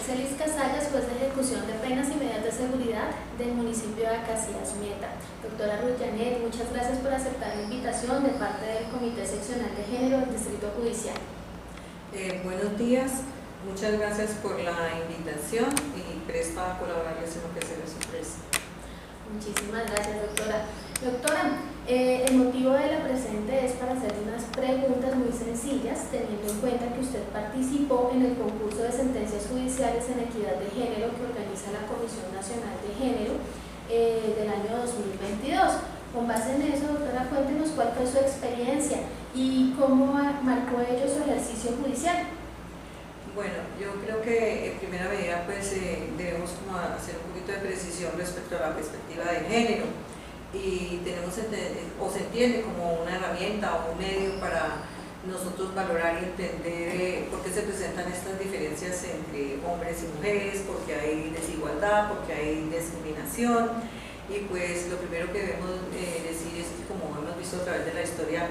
Celis Casallas, juez de ejecución de penas y medidas de seguridad del municipio de Casillas Meta. Doctora Ruth Janet, muchas gracias por aceptar la invitación de parte del Comité Seccional de Género del Distrito Judicial. Buenos días, muchas gracias por la invitación y presta a colaborarles en lo que se les ofrece. Muchísimas gracias, doctora. Doctora, el motivo de la presente es para hacer unas preguntas muy sencillas, teniendo en cuenta que usted participó en el concurso de sentencias judiciales en equidad de género que organiza la Comisión Nacional de Género del año 2022. Con base en eso, doctora, cuéntenos cuál fue su experiencia y cómo marcó ello su ejercicio judicial. Bueno, yo creo que en primera medida pues debemos como hacer un poquito de precisión respecto a la perspectiva de género y tenemos o se entiende como una herramienta o un medio para nosotros valorar y entender por qué se presentan estas diferencias entre hombres y mujeres, porque hay desigualdad, porque hay discriminación. Y pues lo primero que debemos decir es que, como hemos visto a través de la historia,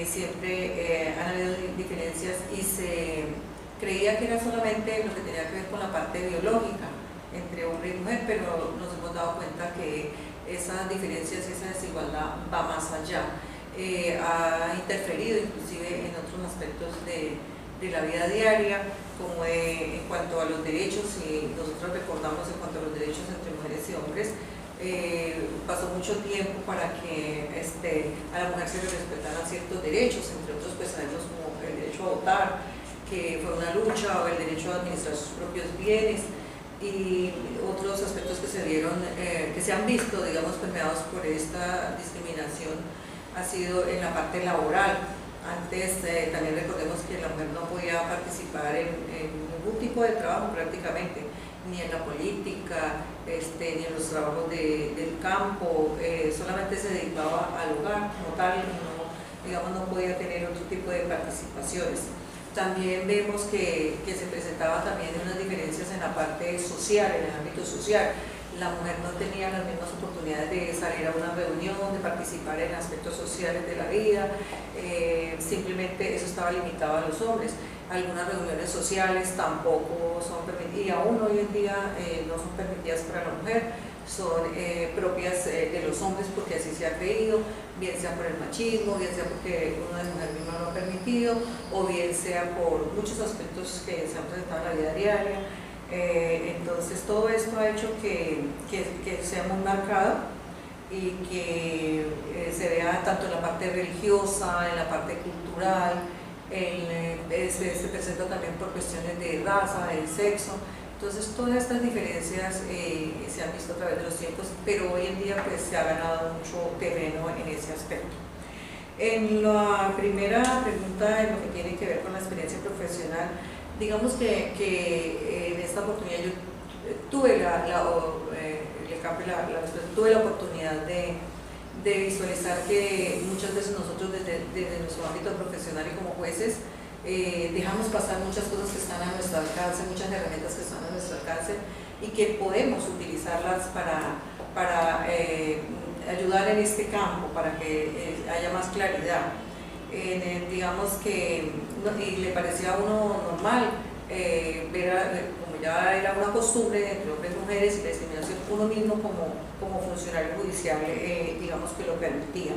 siempre han habido diferencias y se creía que era solamente lo que tenía que ver con la parte biológica entre hombre y mujer, pero nos hemos dado cuenta que esas diferencias y esa desigualdad va más allá. Ha interferido inclusive en otros aspectos de la vida diaria, como en cuanto a los derechos, y nosotros recordamos en cuanto a los derechos entre mujeres y hombres. Pasó mucho tiempo para que a la mujer se le respetaran ciertos derechos, entre otros pues sabemos como el derecho a votar, que fue una lucha, o el derecho a administrar sus propios bienes, y otros aspectos que se vieron, que se han visto, digamos, permeados por esta discriminación, ha sido en la parte laboral. Antes también recordemos que la mujer no podía participar en ningún tipo de trabajo prácticamente, ni en la política, ni en los trabajos del campo, solamente se dedicaba al hogar como tal, no podía tener otro tipo de participaciones. También vemos que se presentaba también unas diferencias en la parte social, en el ámbito social. La mujer no tenía las mismas oportunidades de salir a una reunión, de participar en aspectos sociales de la vida, simplemente eso estaba limitado a los hombres. Algunas reuniones sociales tampoco son permitidas, y aún hoy en día no son permitidas para la mujer, son propias de los hombres porque así se ha creído, bien sea por el machismo, bien sea porque una mujer misma lo ha permitido, o bien sea por muchos aspectos que se han presentado en la vida diaria. Entonces todo esto ha hecho que sea muy marcado y que se vea tanto en la parte religiosa, en la parte cultural, se presenta también por cuestiones de raza, de sexo. Entonces todas estas diferencias se han visto a través de los tiempos, pero hoy en día pues se ha ganado mucho terreno en ese aspecto. En la primera pregunta, en lo que tiene que ver con la experiencia profesional, digamos que en esta oportunidad yo tuve tuve la oportunidad de visualizar que muchas veces nosotros desde nuestro ámbito profesional y como jueces dejamos pasar muchas cosas que están a nuestro alcance, muchas herramientas que están a nuestro alcance y que podemos utilizarlas para ayudar en este campo, para que haya más claridad. Digamos que y le parecía a uno normal ver, como ya era una costumbre entre hombres y mujeres, y la discriminación, uno mismo como funcionario judicial digamos que lo permitía.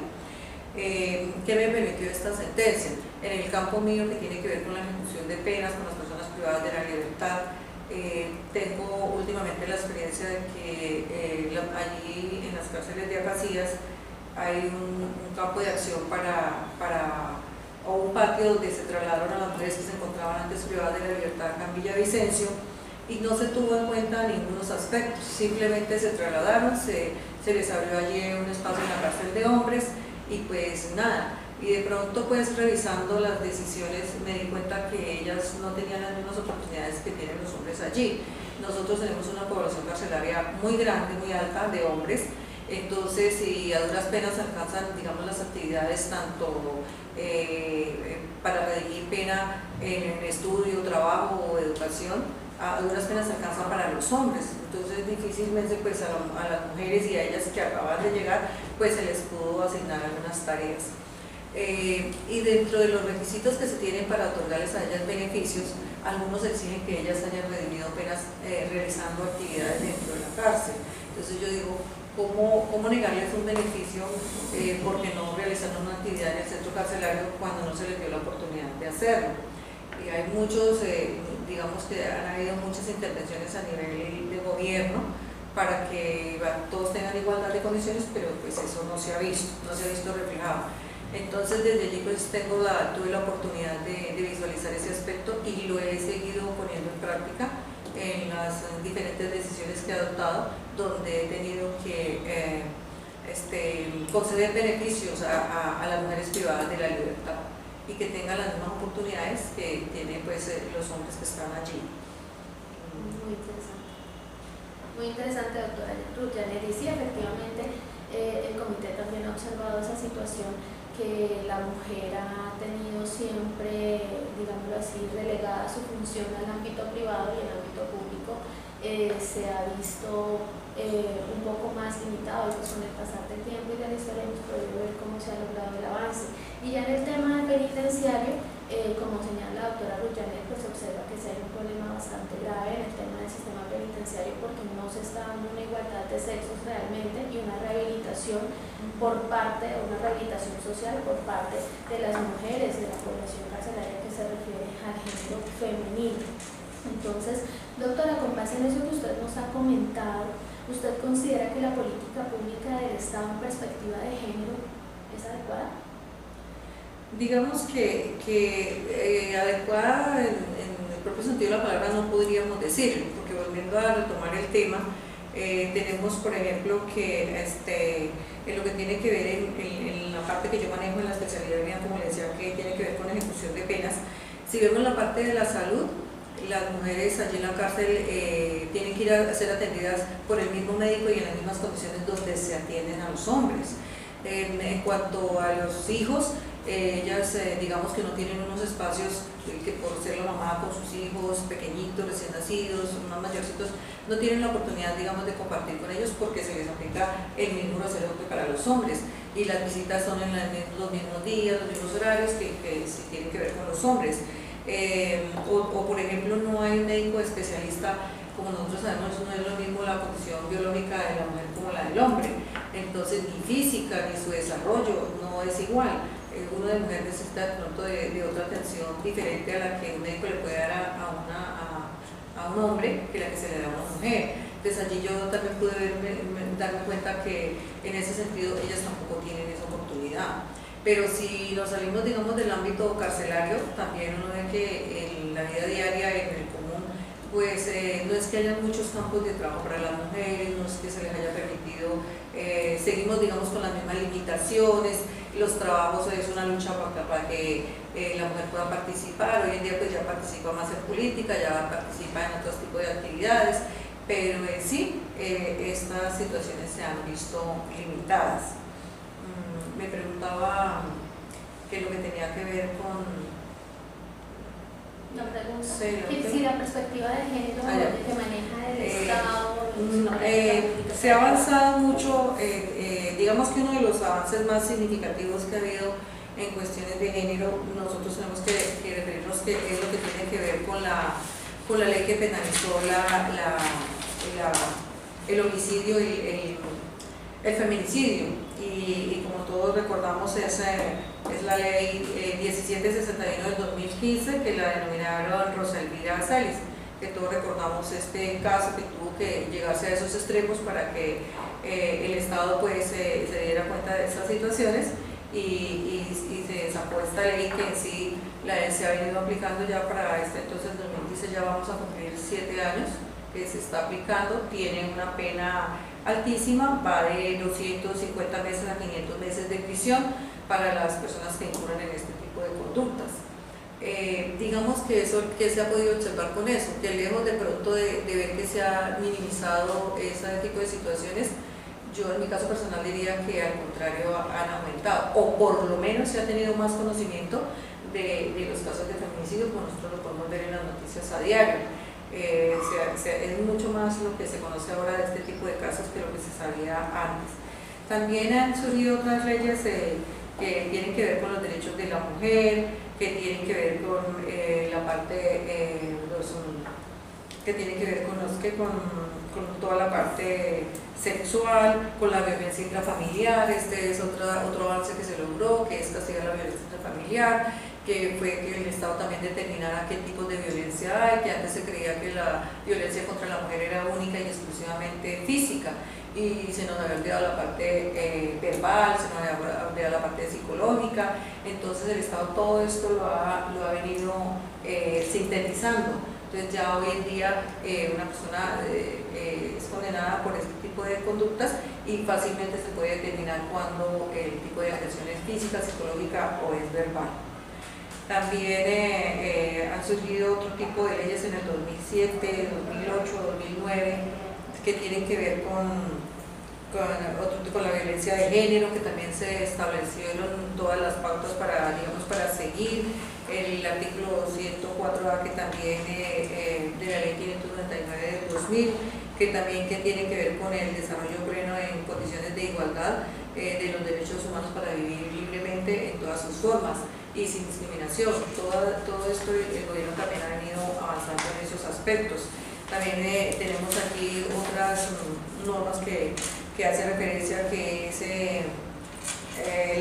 ¿Qué me permitió esta sentencia? En el campo mío, que tiene que ver con la ejecución de penas con las personas privadas de la libertad, tengo últimamente la experiencia de que allí en las cárceles de Casillas hay un campo de acción o un patio donde se trasladaron a las mujeres que se encontraban antes privadas de la libertad acá en Villavicencio, y no se tuvo en cuenta ningunos aspectos, simplemente se trasladaron, se les abrió allí un espacio en la cárcel de hombres y pues nada. Y de pronto pues revisando las decisiones me di cuenta que ellas no tenían las mismas oportunidades que tienen los hombres allí. Nosotros tenemos una población carcelaria muy grande, muy alta de hombres, entonces si a duras penas alcanzan, digamos, las actividades tanto para redigir pena en estudio, trabajo o educación, a duras penas alcanzan para los hombres. Entonces difícilmente pues a las mujeres y a ellas que acaban de llegar pues se les pudo asignar algunas tareas. Y dentro de los requisitos que se tienen para otorgarles a ellas beneficios, algunos exigen que ellas hayan redimido penas realizando actividades dentro de la cárcel. Entonces yo digo, ¿cómo negarles un beneficio porque no realizaron una actividad en el centro carcelario cuando no se les dio la oportunidad de hacerlo? Y hay muchos, digamos que han habido muchas intervenciones a nivel de gobierno para que todos tengan igualdad de condiciones, pero pues eso no se ha visto reflejado. Entonces desde allí pues tuve la oportunidad de visualizar ese aspecto y lo he seguido poniendo en práctica en las diferentes decisiones que he adoptado, donde he tenido que conceder beneficios a las mujeres privadas de la libertad y que tengan las mismas oportunidades que tienen pues los hombres que están allí. Muy interesante. Muy interesante, doctora Ruth Janet. Y sí, efectivamente, el comité también ha observado esa situación, que la mujer ha tenido siempre, digámoslo así, relegada su función al ámbito privado y el ámbito público se ha visto un poco más limitado, y pues con el pasar del tiempo y de la historia hemos podido ver cómo se ha logrado el avance. Y ya en el tema penitenciario, como señala la doctora Ruth Janet, pues se observa que sí hay un problema bastante grave en el tema del sistema penitenciario, porque no se está dando una igualdad de sexos realmente y una rehabilitación por parte, una rehabilitación social por parte de las mujeres de la población carcelaria que se refiere al género femenino. Entonces, doctora, con base en eso que usted nos ha comentado, ¿usted considera que la política pública del Estado en perspectiva de género es adecuada? Digamos que adecuada en el propio sentido de la palabra no podríamos decirlo, porque volviendo a retomar el tema, tenemos por ejemplo que en lo que tiene que ver en la parte que yo manejo en la especialidad mía, como le decía, que tiene que ver con ejecución de penas. Si vemos la parte de la salud, las mujeres allí en la cárcel tienen que ir a ser atendidas por el mismo médico y en las mismas condiciones donde se atienden a los hombres. En cuanto a los hijos, ellas digamos que no tienen unos espacios que por ser la mamá con sus hijos pequeñitos, recién nacidos, más mayorcitos, no tienen la oportunidad, digamos, de compartir con ellos porque se les aplica el mismo rasero que para los hombres, y las visitas son en los mismos días, los mismos horarios que sí tienen que ver con los hombres. O por ejemplo, no hay un médico especialista, como nosotros sabemos, no es lo mismo la condición biológica de la mujer como la del hombre, entonces ni física ni su desarrollo no es igual. Uno de mujer necesita de pronto de otra atención diferente a la que un médico le puede dar a un hombre que la que se le da a una mujer. Entonces allí yo también pude darme cuenta que en ese sentido ellas tampoco tienen esa oportunidad. Pero si nos salimos, digamos, del ámbito carcelario, también uno ve que en la vida diaria, en el común, pues no es que haya muchos campos de trabajo para las mujeres, no es que se les haya permitido, seguimos, digamos, con las mismas limitaciones. Los trabajos es una lucha para que la mujer pueda participar. Hoy en día pues ya participa más en política, ya participa en otros tipos de actividades, pero sí, estas situaciones se han visto limitadas. Me preguntaba qué es lo que tenía que ver con... No pregunto. Sí, si la perspectiva de género que maneja el Estado... se ha avanzado mucho, digamos que uno de los avances más significativos que ha habido en cuestiones de género, nosotros tenemos que referirnos que es lo que tiene que ver con la ley que penalizó el homicidio y el feminicidio, y como todos recordamos es la ley 1761 del 2015, que la denominaron Rosa Elvira Celis, que todos recordamos este caso que tuvo que llegarse a esos extremos para que el Estado pues se diera cuenta de estas situaciones y se sacó esta ley que en sí se ha venido aplicando ya para entonces 2015, ya vamos a cumplir 7 años que se está aplicando. Tiene una pena altísima, va de 250 meses a 500 meses de prisión para las personas que incurren en este tipo de conductas. Digamos que eso, que se ha podido observar con eso, que lejos de pronto de ver que se ha minimizado ese tipo de situaciones, yo en mi caso personal diría que al contrario han aumentado, o por lo menos se ha tenido más conocimiento de los casos de feminicidio, como nosotros lo podemos ver en las noticias a diario. Es mucho más lo que se conoce ahora de este tipo de casos que lo que se sabía antes. También han surgido otras leyes que tienen que ver con los derechos de la mujer, que tienen que ver con la parte, que tienen que ver con toda la parte sexual, con la violencia intrafamiliar. Este es otro avance que se logró, que es castigar la violencia intrafamiliar, que fue que el Estado también determinara qué tipos de violencia hay, que antes se creía que la violencia contra la mujer era única y exclusivamente física, y se nos había olvidado la parte verbal, se nos había olvidado la parte psicológica. Entonces el Estado todo esto lo ha venido sintetizando. Entonces ya hoy en día una persona es condenada por este tipo de conductas y fácilmente se puede determinar cuando el tipo de agresión es física, psicológica o es verbal. También han surgido otro tipo de leyes en el 2007, 2008, 2009 que tienen que ver con la violencia de género, que también se establecieron todas las pautas para seguir. El artículo 104A, que también de la ley 599 del 2000, que también tiene que ver con el desarrollo pleno en condiciones de igualdad de los derechos humanos para vivir libremente en todas sus formas y sin discriminación. Todo esto el gobierno también ha venido avanzando en esos aspectos. También tenemos aquí otras normas que hacen referencia, que es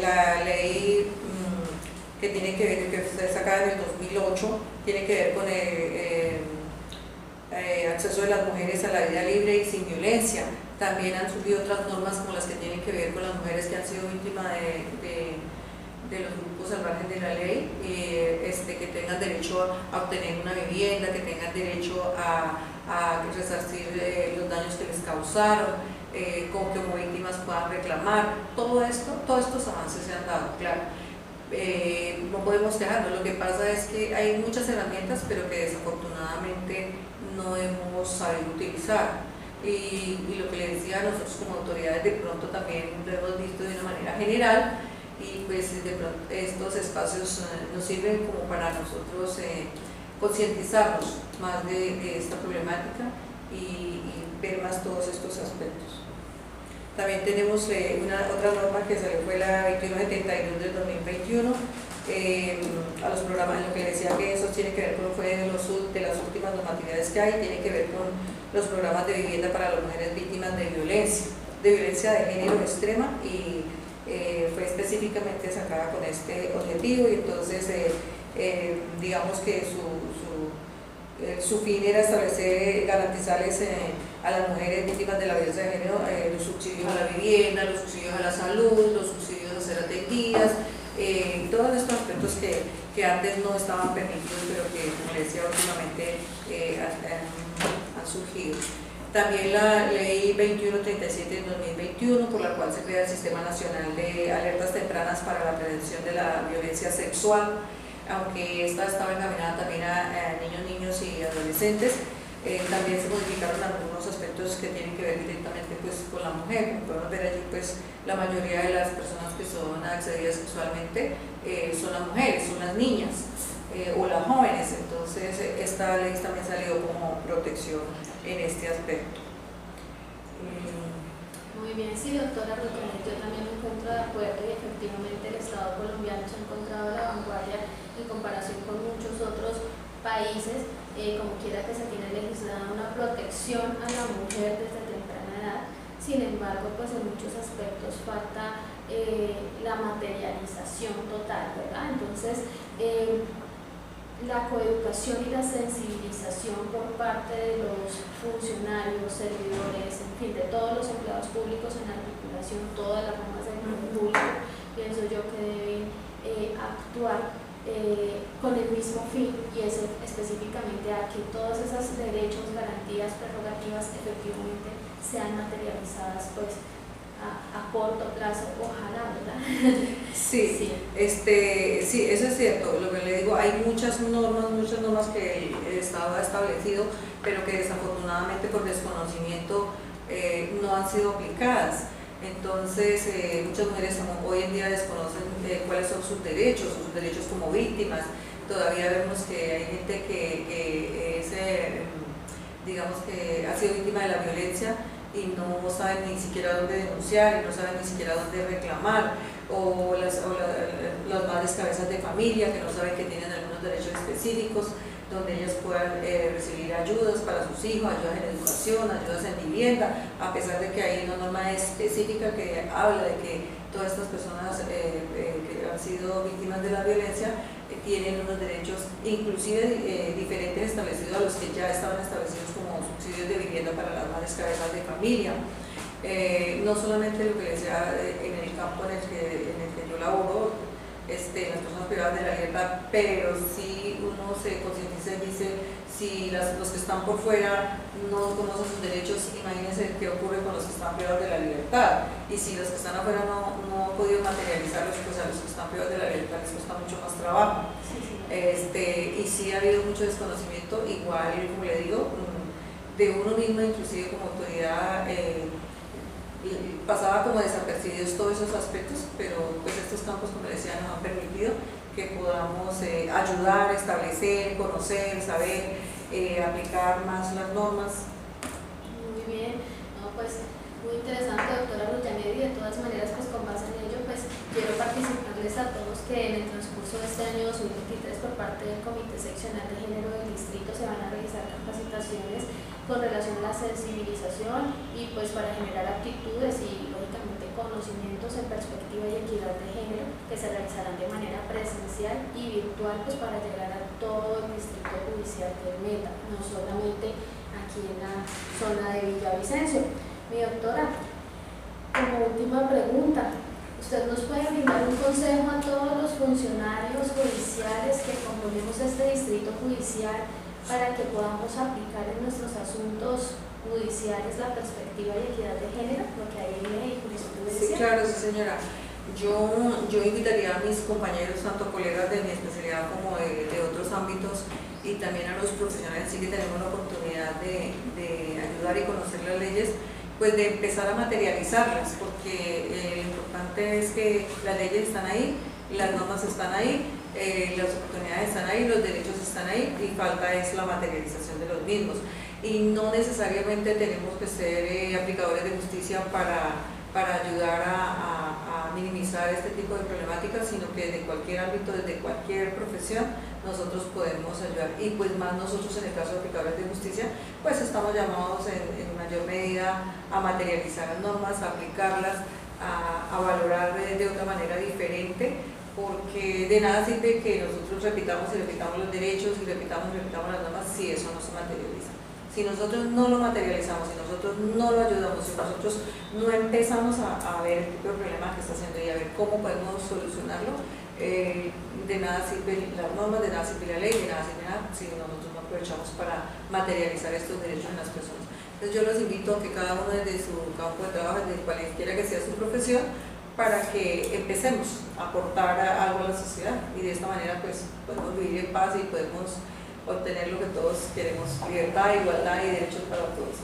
la ley que tiene que ver, que fue sacada en el 2008, tiene que ver con el acceso de las mujeres a la vida libre y sin violencia. También han surgido otras normas como las que tienen que ver con las mujeres que han sido víctimas de los grupos al margen de la ley, que tengan derecho a obtener una vivienda, que tengan derecho a resarcir los daños que les causaron, como víctimas puedan reclamar. Todos estos avances se han dado, claro. No podemos quejarnos. Lo que pasa es que hay muchas herramientas, pero que desafortunadamente no hemos sabido utilizar. Y lo que les decía, nosotros como autoridades de pronto también lo hemos visto de una manera general, y pues de pronto estos espacios nos sirven como para nosotros concientizarnos más de esta problemática y ver más todos estos aspectos. También tenemos otra norma que salió, fue la 2172 del 2021, a los programas, lo que les decía, que eso tiene que ver con, fue de las últimas normatividades que hay, tiene que ver con los programas de vivienda para las mujeres víctimas de violencia de género extrema, y fue específicamente sacada con este objetivo. Y entonces digamos que su fin era establecer, garantizarles a las mujeres víctimas de la violencia de género los subsidios a la vivienda, los subsidios a la salud, los subsidios a ser atendidas, todos estos aspectos que antes no estaban permitidos, pero que, como les decía, últimamente han surgido. También la ley 2137 de 2021, por la cual se crea el Sistema Nacional de Alertas Tempranas para la Prevención de la Violencia Sexual, aunque esta estaba encaminada también a niños y adolescentes. También se modificaron algunos aspectos que tienen que ver directamente pues con la mujer. Como podemos ver allí, pues la mayoría de las personas que son accedidas sexualmente son las mujeres, son las niñas o las jóvenes. Entonces esta ley también salió como protección en este aspecto. Muy bien, sí, doctora, yo también me encuentro de acuerdo, y efectivamente el Estado colombiano se ha encontrado a la vanguardia en comparación con muchos otros países. Como quiera que se tiene legislada una protección a la mujer desde temprana edad. Sin embargo, pues en muchos aspectos falta la materialización total, ¿verdad? Entonces, la coeducación y la sensibilización por parte de los funcionarios, servidores, en fin, de todos los empleados públicos en articulación, todas las ramas del público, pienso yo que deben actuar con el mismo fin, y es específicamente a que todos esos derechos, garantías, prerrogativas efectivamente sean materializadas pues a corto plazo, ojalá, ¿verdad? Sí, sí, eso es cierto. Lo que le digo, hay muchas normas que el Estado ha establecido, pero que desafortunadamente por desconocimiento no han sido aplicadas. Entonces muchas mujeres hoy en día desconocen cuáles son sus derechos como víctimas. Todavía vemos que hay gente que es, digamos, que ha sido víctima de la violencia y no saben ni siquiera dónde denunciar, y no saben ni siquiera dónde reclamar. las madres cabezas de familia que no saben que tienen algunos derechos específicos, donde ellas puedan recibir ayudas para sus hijos, ayudas en educación, ayudas en vivienda, a pesar de que hay una norma específica que habla de que todas estas personas que han sido víctimas de la violencia tienen unos derechos inclusive diferentes establecidos a los que ya estaban establecidos como subsidios de vivienda para las madres cabezas de familia. No solamente lo que les decía en el campo en el que yo laboro, las personas privadas de la libertad, pero si uno se concientiza y dice, si los que están por fuera no conocen sus derechos, imagínense qué ocurre con los que están privados de la libertad, y si los que están afuera no han podido materializarlos, pues a los que están privados de la libertad les cuesta mucho más trabajo. Y sí ha habido mucho desconocimiento, igual como le digo, de uno mismo, inclusive como autoridad, pasaba como desapercibidos todos esos aspectos, pero pues estos campos, como decía, nos han permitido que podamos ayudar, establecer, conocer, saber, aplicar más las normas. Muy bien, no, pues muy interesante, doctora Ruyanet, y de todas maneras, pues con base en ello, pues quiero participarles a todos que en el transcurso de este año 2023 por parte del Comité Seccional de Género del Distrito se van a realizar capacitaciones con relación a la sensibilización y pues para generar aptitudes y lógicamente conocimientos en perspectiva y equidad de género que se realizarán de manera presencial y virtual, pues para llegar a todo el distrito judicial del Meta, no solamente aquí en la zona de Villavicencio. Mi doctora, como última pregunta, ¿usted nos puede brindar un consejo a todos los funcionarios judiciales que componemos este distrito judicial para que podamos aplicar en nuestros asuntos judiciales la perspectiva y equidad de género, lo que hay en ley y jurisprudencia? Sí, claro, sí, señora. Yo invitaría a mis compañeros, tanto colegas de mi especialidad como de otros ámbitos, y también a los profesionales sí que tenemos la oportunidad de ayudar y conocer las leyes, pues de empezar a materializarlas, porque lo importante es que las leyes están ahí, las normas están ahí, las oportunidades están ahí, los derechos están ahí, y falta es la materialización de los mismos. Y no necesariamente tenemos que ser aplicadores de justicia para ayudar a minimizar este tipo de problemáticas, sino que desde cualquier ámbito, desde cualquier profesión, nosotros podemos ayudar. Y pues más nosotros en el caso de aplicadores de justicia, pues estamos llamados en mayor medida a materializar las normas, a aplicarlas, a valorar de otra manera diferente, porque de nada sirve que nosotros repitamos y repitamos los derechos y repitamos las normas si eso no se materializa. Si nosotros no lo materializamos, si nosotros no lo ayudamos, si nosotros no empezamos a ver el tipo de problema que está haciendo y a ver cómo podemos solucionarlo, de nada sirven las normas, de nada sirve la ley, de nada sirve nada si nosotros no aprovechamos para materializar estos derechos en las personas. Entonces yo los invito a que cada uno desde su campo de trabajo, desde cualquiera que sea su profesión, para que empecemos a aportar algo a la sociedad, y de esta manera pues podemos vivir en paz y podemos obtener lo que todos queremos: libertad, igualdad y derechos para todos.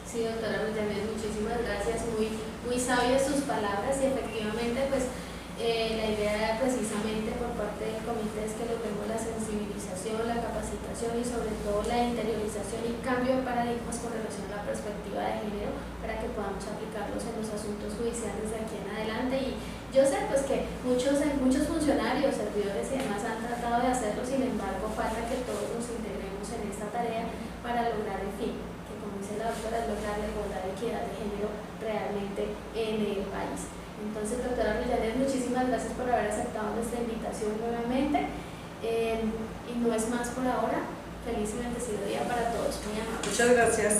Sí, doctora Ruyanet, muchísimas gracias, muy sabias sus palabras, y efectivamente pues la idea precisamente por parte del comité es que logremos la sensibilización, la capacitación y sobre todo la interiorización y cambio de paradigmas con relación a la perspectiva de género, para que podamos aplicarlos en los asuntos judiciales de aquí en adelante. Y yo sé pues que muchos funcionarios, servidores y demás han tratado de hacerlo, sin embargo falta que todos nos integremos en esta tarea para lograr el fin, que como dice la doctora, lograr la igualdad y equidad de género realmente en el país. Entonces, doctora Ruyanet, muchísimas gracias por haber aceptado nuestra invitación nuevamente, y no es más por ahora. Feliz y bendecido día para todos. Muy amable. Muchas gracias.